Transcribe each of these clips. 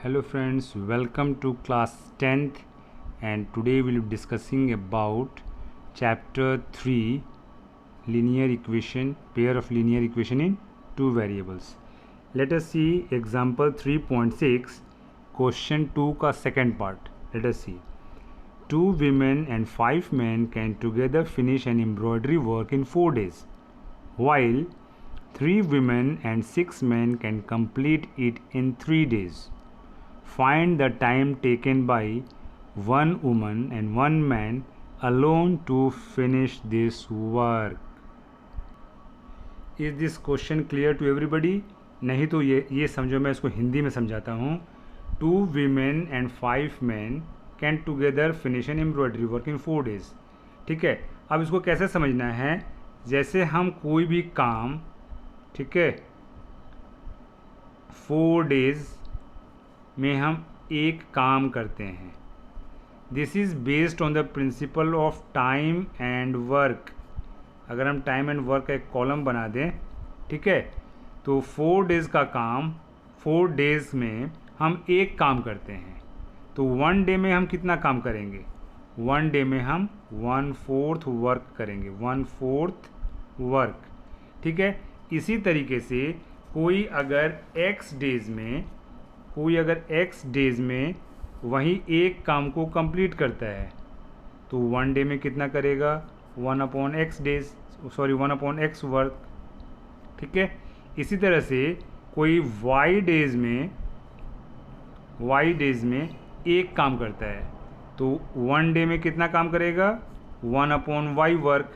Hello friends, welcome to class 10th, and today we'll be discussing about chapter 3 linear equation, pair of linear equation in two variables. Let us see example 3.6, question 2 का second part. Let us see. Two women and 5 men can together finish an embroidery work in 4 days, while 3 women and 6 men can complete it in 3 days. Find the time taken by one woman and one man alone to finish this work. Is this question clear to everybody? नहीं तो ये समझो, मैं इसको हिंदी में समझाता हूँ. 2 women and 5 men can together finish an embroidery work in 4 days. ठीक है, अब इसको कैसे समझना है? जैसे हम कोई भी काम, ठीक है, 4 days में हम एक काम करते हैं. This is based on the principle of time and work. अगर हम टाइम एंड वर्क का एक कॉलम बना दें, ठीक है, तो 4 days का काम 4 days में हम एक काम करते हैं. तो 1 day में हम कितना काम करेंगे? 1 day में हम 1/4 वर्क करेंगे, 1/4 वर्क. ठीक है, इसी तरीके से कोई अगर x डेज़ में वही एक काम को कंप्लीट करता है, तो 1 day में कितना करेगा? 1/x work. ठीक है, इसी तरह से कोई y डेज़ में एक काम करता है, तो 1 day में कितना काम करेगा? 1/y work.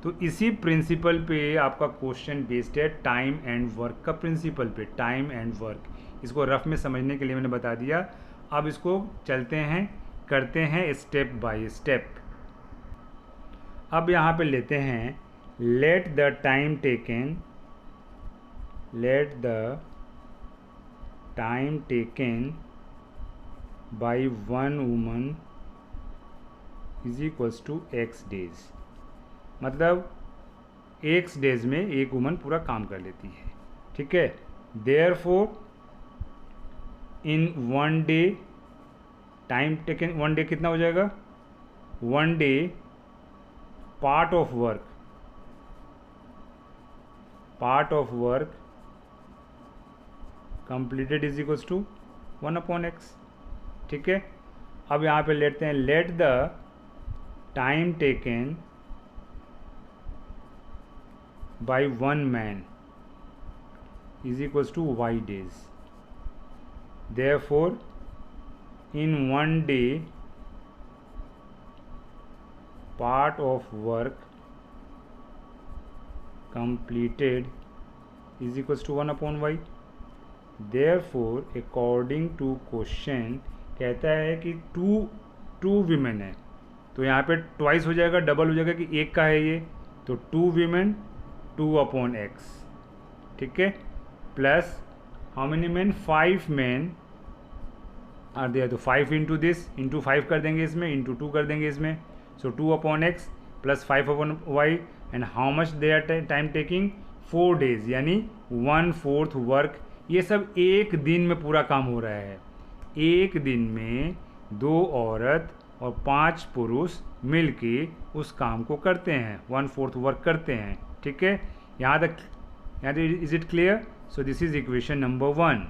तो इसी प्रिंसिपल पे आपका क्वेश्चन बेस्ड है, टाइम एंड वर्क का प्रिंसिपल पे. टाइम एंड वर्क, इसको रफ में समझने के लिए मैंने बता दिया. अब इसको चलते हैं, करते हैं स्टेप बाय स्टेप. अब यहाँ पे लेते हैं let the time taken by one woman is equals to x days. मतलब x डेज में एक वुमन पूरा काम कर लेती है. ठीक है, therefore in 1 day time taken, 1 day कितना हो जाएगा? 1 day part of work completed is equals to 1/x. ठीक है, अब यहाँ पे लेते हैं let the time taken by one man is equals to y days. Therefore, in 1 day, part of work completed is equals to 1/y. Therefore, according to question, कहता है कि टू women है, तो यहाँ पे ट्वाइस हो जाएगा, डबल हो जाएगा कि एक का है ये, तो 2 women 2/x. ठीक है, plus how many man? 5 men are there. तो 5 इंटू दिस, इंटू 5 कर देंगे इसमें, इंटू 2 कर देंगे इसमें. सो 2/x plus 5/y. And how much they are time taking? 4 days, यानी 1/4 वर्क. ये सब एक दिन में पूरा काम हो रहा है. एक दिन में 2 औरत और 5 पुरुष मिलके उस काम को करते हैं, 1/4 वर्क करते हैं. ठीक है, यहाँ तक is it clear? So this is equation number 1.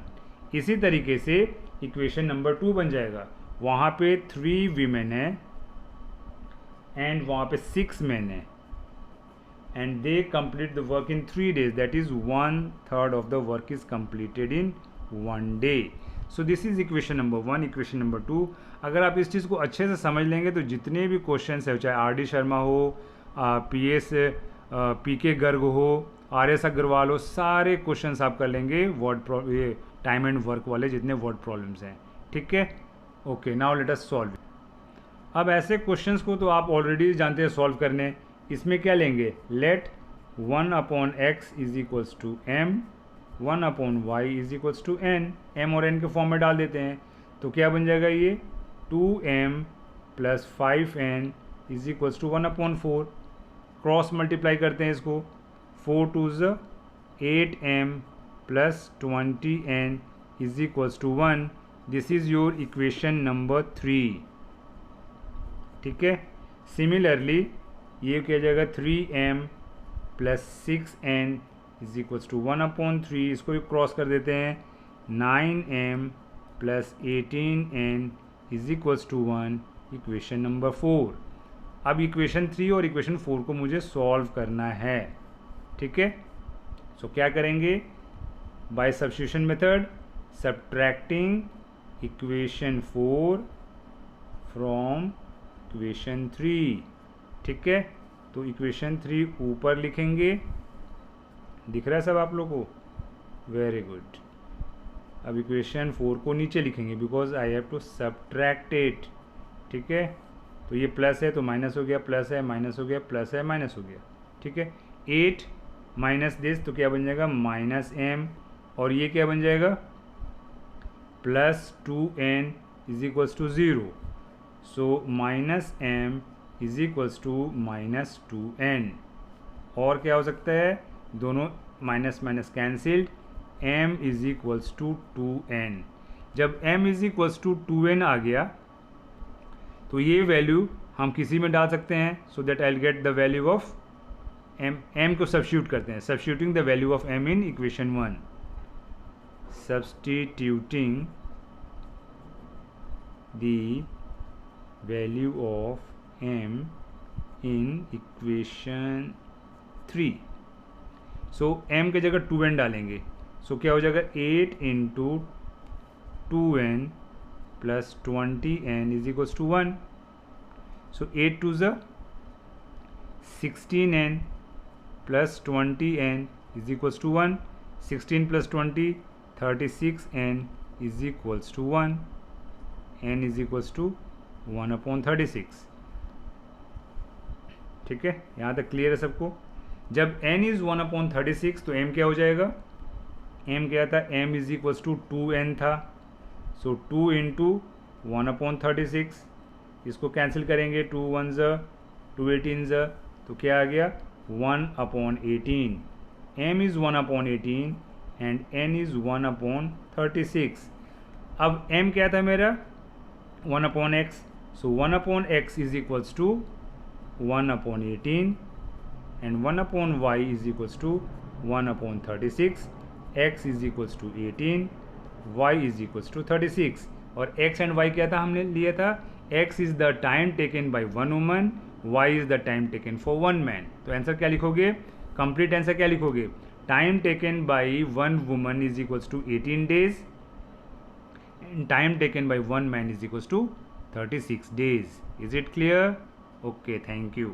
इसी तरीके से इक्वेशन नंबर 2 बन जाएगा. वहाँ पे 3 women है एंड वहाँ पे 6 men है, and they complete the work in 3 days. That is 1/3 of the work is completed in 1 day. So this is equation number 1. Equation number 2, अगर आप इस चीज़ को अच्छे से समझ लेंगे तो जितने भी क्वेश्चन है, चाहे R.D. शर्मा हो, P.K. गर्ग हो, R.S. अग्रवाल हो, सारे क्वेश्चंस आप कर लेंगे ये टाइम एंड वर्क वाले जितने वर्ड प्रॉब्लम्स हैं. ठीक है, okay, now let us solve. अब ऐसे क्वेश्चंस को तो आप ऑलरेडी जानते हैं सॉल्व करने. इसमें क्या लेंगे? Let 1/x is equals to m, 1/y is equals to n. m और n के फॉर्म में डाल देते हैं, तो क्या बन जाएगा ये? 2m plus 5n is equals to 1/4. Cross multiply करते हैं इसको, 4 2 8m plus 20n is equals to 1. This is your equation number 3. ठीक है. सिमिलरली ये क्या जाएगा 3m plus 6n is equals to 1/3. इसको भी क्रॉस कर देते हैं. 9m plus 18n is equals to 1. Equation number 4. अब इक्वेशन 3 और इक्वेशन 4 को मुझे सॉल्व करना है. ठीक है. सो क्या करेंगे? By substitution method, subtracting equation 4 from equation 3. ठीक है. तो इक्वेशन 3 ऊपर लिखेंगे. दिख रहा है सब आप लोगों को? Very good. अब इक्वेशन 4 को नीचे लिखेंगे because I have to subtract it. ठीक है. तो ये प्लस है तो माइनस हो गया, प्लस है माइनस हो गया, प्लस है माइनस हो गया. ठीक है. 8 माइनस दिस तो क्या बन जाएगा? Minus m. और ये क्या बन जाएगा? Plus 2n is equals to 0. So minus m is equals to minus 2n. और क्या हो सकता है? दोनों minus minus cancelled. m is equals to 2n. जब m is equals to 2n आ गया तो ये वैल्यू हम किसी में डाल सकते हैं. So that I will get the value of m को सब्स्टिट्यूट करते हैं. Substituting the value of m in equation 1. Substituting the value of m in equation 3. So m की जगह 2n डालेंगे. सो क्या हो जाएगा? 8 into 2n plus 20n is equals to 1. So 8 twos 16n plus 20n is equals to 1. 16 plus 20 36n is equals to 1. n is equals to 1/36. ठीक है. यहाँ तक क्लियर है सबको? जब n इज़ 1/36 तो m क्या हो जाएगा? m क्या था? m is equals to 2n था. सो 2 इंटू 1/36. इसको कैंसिल करेंगे. 2 1 ज़ 2 18 ज़ तो क्या आ गया? 1/18. m is 1/18 and n is 1/36. अब m क्या था मेरा? 1/x. सो 1/x is equals to 1/18 and 1/y is equals to 1/36. x is equals to 18, y is equals to 36. और x and y क्या था? हमने लिया था x is the time taken by one woman, y is the time taken for one man. तो answer क्या लिखोगे? Complete answer क्या लिखोगे? Time taken by one woman is equals to 18 days and time taken by one man is equals to 36 days. Is it clear? Okay, thank you.